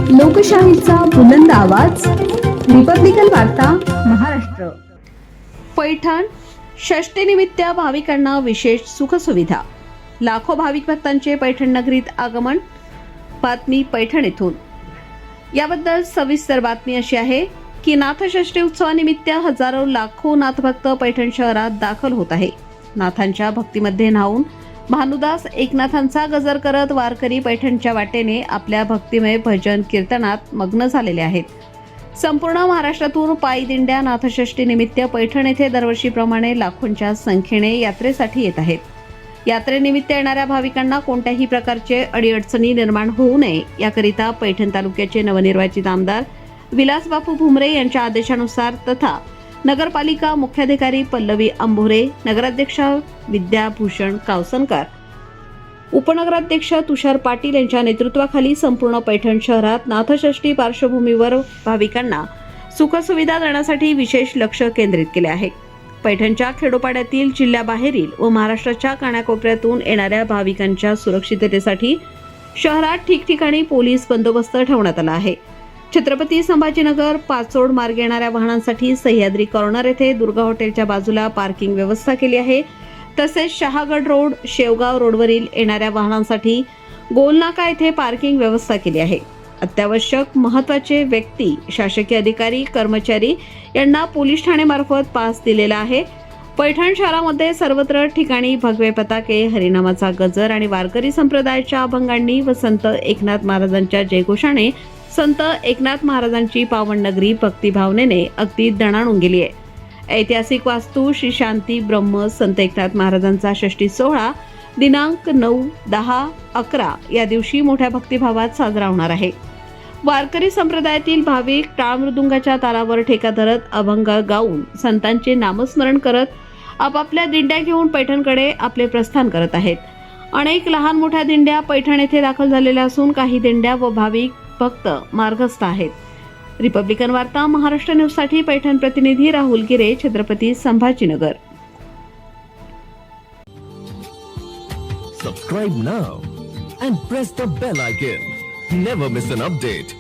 लोकशाहीचा बुलंद आवाज, रिपब्लिकन वार्ता महाराष्ट्र. पैठण षष्टीनिमित्त भाविकांना विशेष सुखसुविधा. लाखो भाविक भक्तांचे पैठण नगरीत आगमन. बातमी पैठण येथून. याबद्दल सविस्तर बातमी अशी आहे की नाथषष्ठी उत्सवानिमित्त हजारो लाखो नाथभक्त पैठण शहरात दाखल होत आहे. नाथांच्या भक्तीमध्ये न्हाऊन भानुदास एकनाथांचा गजर करत वारकरी पैठणच्या वाटेने आपल्या भक्तिमय भजन कीर्तनात मग्न झालेले आहेत. संपूर्ण महाराष्ट्रातून पायी दिंड्या नाथषष्ठी निमित्त पैठण येथे दरवर्षीप्रमाणे लाखोंच्या संख्येने यात्रेसाठी येत आहेत. यात्रेनिमित्त येणाऱ्या भाविकांना कोणत्याही प्रकारचे अडीअडचणी निर्माण होऊ नये याकरिता पैठण तालुक्याचे नवनिर्वाचित आमदार विलासबापू भुमरे यांच्या आदेशानुसार तथा नगरपालिका मुख्याधिकारी पल्लवी अंभोरे, नगराध्यक्ष विद्याभूषण कावसनकर, उपनगराध्यक्ष तुषार पाटील यांच्या नेतृत्वाखाली संपूर्ण पैठण शहरात नाथषष्ठी पार्श्वभूमीवर भाविकांना सुखसुविधा देण्यासाठी विशेष लक्ष केंद्रित केले आहे. पैठणच्या खेडोपाड्यातील, जिल्ह्याबाहेरील व महाराष्ट्राच्या कानाकोपऱ्यातून येणाऱ्या भाविकांच्या सुरक्षिततेसाठी शहरात ठिकठिकाणी पोलीस बंदोबस्त ठेवण्यात आला आहे. छत्रपती संभाजीनगर पाचोड मार्गे येणाऱ्या वाहनांसाठी सह्याद्री कॉर्नर येथे दुर्गा हॉटेलच्या बाजूला पार्किंग व्यवस्था केली आहे. तसेच शहागड रोड, शेवगाव रोडवरील येणाऱ्या वाहनांसाठी गोलनाका येथे पार्किंग व्यवस्था केली आहे. अत्यावश्यक महत्त्वाचे व्यक्ती, शासकीय अधिकारी, कर्मचारी यांना पोलीस ठाण्यामार्फत पास दिलेला आहे. पैठण शहरामध्ये सर्वत्र ठिकाणी भगवे पताके, हरिनामाचा गजर आणि वारकरी संप्रदायाच्या अभंगांनी व संत एकनाथ महाराजांच्या जयघोषाने संत एकनाथ महाराजांची पावन नगरी भक्तिभावनेने अगदी दणाणून गेली आहे. ऐतिहासिक वास्तू श्री शांती ब्रह्म संत एकनाथ महाराजांचा षष्ठी सोहळा दिनांक 9, 10, 11 या दिवशी मोठ्या भक्तिभावात साजरा होणार आहे. वारकरी संप्रदायातील भाविक टाळ मृदुंगाच्या तालावर ठेका धरत अभंग गाऊन संतांचे नामस्मरण करत आपापल्या दिंड्या घेऊन पैठणकडे आपले प्रस्थान करत आहेत. अनेक लहान मोठ्या दिंड्या पैठण येथे दाखल झालेल्या असून काही दिंड्या व भाविक भक्त मार्गस्थ आहेत. रिपब्लिकन वार्ता महाराष्ट्र न्यूज साठी पैठण प्रतिनिधी राहुल गिरे, Chhatrapati Sambhajinagar. Subscribe now and press the bell icon. Never miss an update.